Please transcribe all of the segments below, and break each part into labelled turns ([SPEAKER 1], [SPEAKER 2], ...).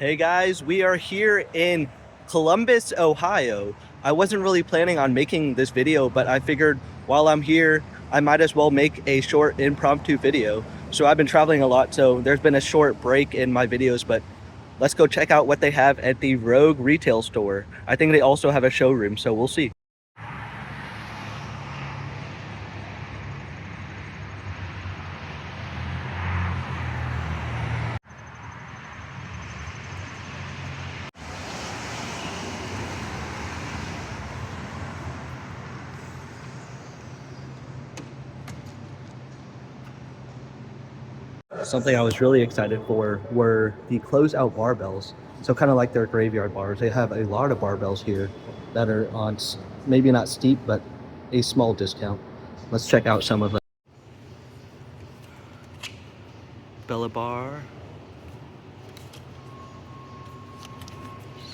[SPEAKER 1] Hey guys, we are here in Columbus, Ohio. I wasn't really planning on making this video, but I figured while I'm here, I might as well make a short impromptu video. So I've been traveling a lot, so there's been a short break in my videos, but let's go check out what they have at the Rogue retail store. I think they also have a showroom, so we'll see. Something I was really excited for were the closeout barbells. So kind of like their graveyard bars, they have a lot of barbells here that are on maybe not steep, but a small discount. Let's check out some of them. Bella bar.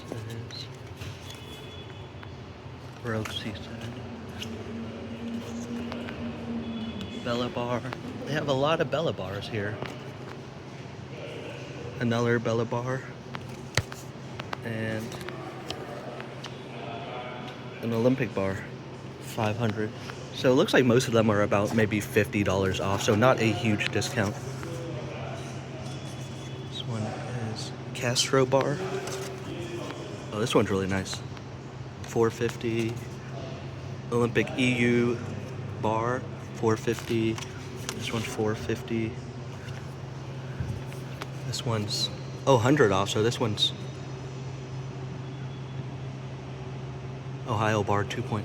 [SPEAKER 1] Says Rogue Seaside. Bella bar. They have a lot of Bella bars here. Another Bella bar. And an Olympic bar. 500. So it looks like most of them are about maybe $50 off, so not a huge discount. This one is Castro bar. Oh, this one's really nice. 450. Olympic EU bar, 450. This one's 450. This one's 100 off, so this one's Ohio bar 2.0.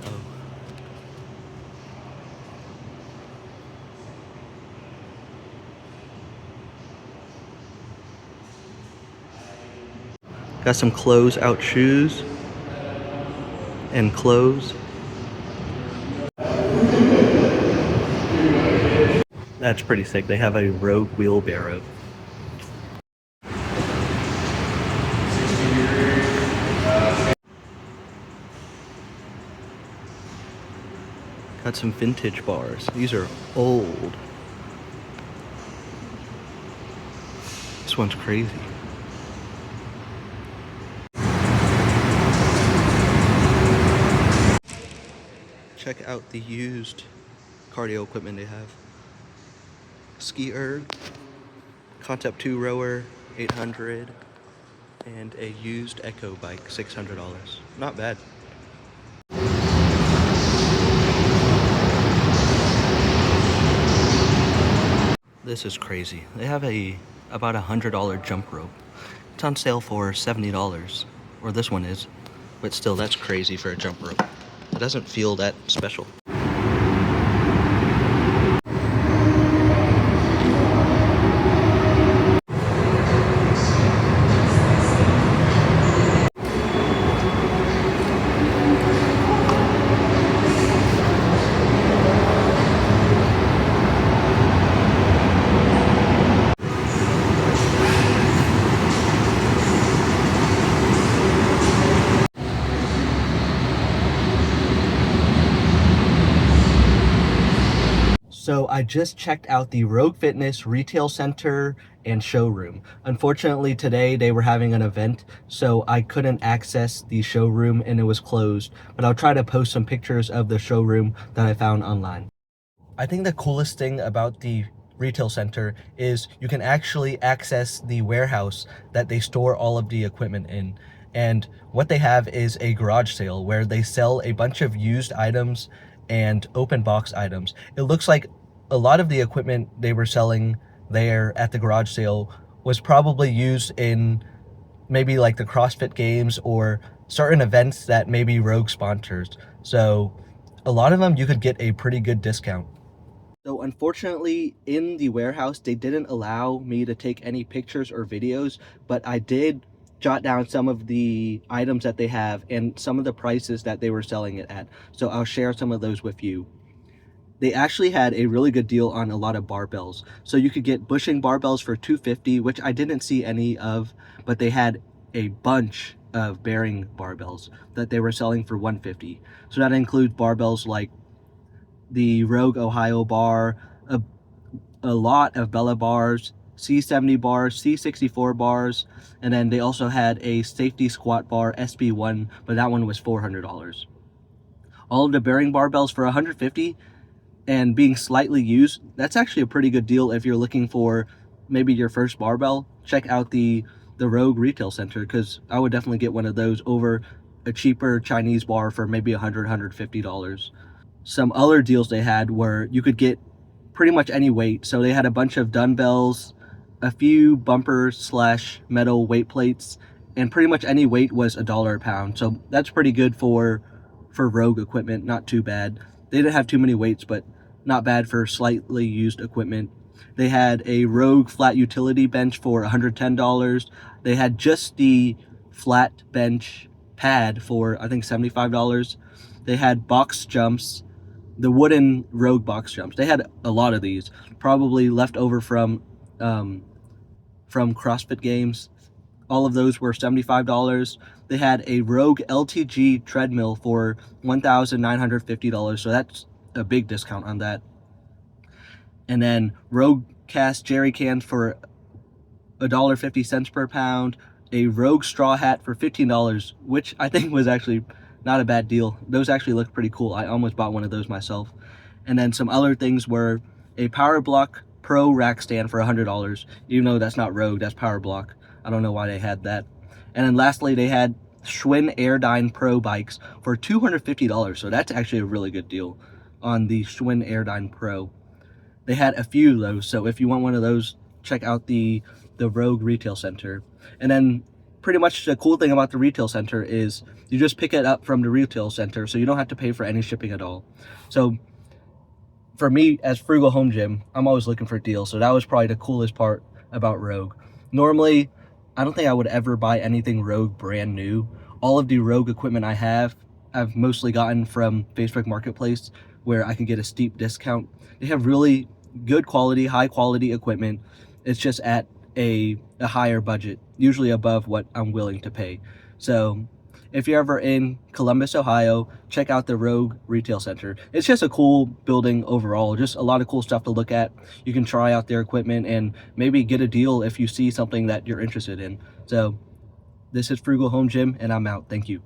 [SPEAKER 1] Got some close-out shoes and clothes. That's pretty sick. They have a Rogue wheelbarrow. Got some vintage bars. These are old. This one's crazy. Check out the used cardio equipment they have. Ski erg, Concept 2 rower, 800, and a used Echo bike, $600. Not bad. This is crazy. They have about $100 jump rope. It's on sale for $70, or this one is, but still, that's crazy for a jump rope. It doesn't feel that special. So I just checked out the Rogue Fitness retail center and showroom. Unfortunately, today they were having an event, so I couldn't access the showroom and it was closed, but I'll try to post some pictures of the showroom that I found online. I think the coolest thing about the retail center is you can actually access the warehouse that they store all of the equipment in. And what they have is a garage sale where they sell a bunch of used items and open box items. It looks like a lot of the equipment they were selling there at the garage sale was probably used in maybe like the CrossFit games or certain events that maybe Rogue sponsors. So a lot of them you could get a pretty good discount. So unfortunately, in the warehouse, they didn't allow me to take any pictures or videos, but I did jot down some of the items that they have and some of the prices that they were selling it at. So I'll share some of those with you. They actually had a really good deal on a lot of barbells. So you could get bushing barbells for $250, which I didn't see any of, but they had a bunch of bearing barbells that they were selling for $150. So that includes barbells like the Rogue Ohio bar, a lot of Bella bars, C70 bars, C64 bars, and then they also had a safety squat bar SB1, but that one was $400. All of the bearing barbells for $150 and being slightly used, that's actually a pretty good deal if you're looking for maybe your first barbell. Check out the Rogue Retail Center, because I would definitely get one of those over a cheaper Chinese bar for maybe $150. Some other deals they had were you could get pretty much any weight. So they had a bunch of dumbbells, a few bumper slash metal weight plates, and pretty much any weight was $1 a pound. So that's pretty good for Rogue equipment. Not too bad. They didn't have too many weights, but not bad for slightly used equipment. They had a Rogue flat utility bench for $110. They had just the flat bench pad for I think $75. They had box jumps, the wooden Rogue box jumps. They had a lot of these, probably left over from CrossFit games. All of those were $75. They had a Rogue LTG treadmill for $1,950, so that's a big discount on that. And then Rogue cast jerry cans for $1.50 per pound. A Rogue straw hat for $15, which I think was actually not a bad deal. Those actually looked pretty cool. I almost bought one of those myself. And then some other things were a Power Block Pro rack stand for $100, even though that's not Rogue, that's Power Block. I don't know why they had that. And then lastly, they had Schwinn Airdyne Pro bikes for $250, so that's actually a really good deal on the Schwinn Airdyne Pro. They had a few of those, so if you want one of those, check out the Rogue Retail Center. And then pretty much the cool thing about the retail center is you just pick it up from the retail center, so you don't have to pay for any shipping at all. So for me, as Frugal Home Gym, I'm always looking for deals, so that was probably the coolest part about Rogue. Normally, I don't think I would ever buy anything Rogue brand new. All of the Rogue equipment I have, I've mostly gotten from Facebook Marketplace, where I can get a steep discount. They have really good quality, high quality equipment. It's just at a higher budget, usually above what I'm willing to pay. So if you're ever in Columbus, Ohio, check out the Rogue Retail Center. It's just a cool building overall, just a lot of cool stuff to look at. You can try out their equipment and maybe get a deal if you see something that you're interested in. So this is Frugal Home Gym, and I'm out. Thank you.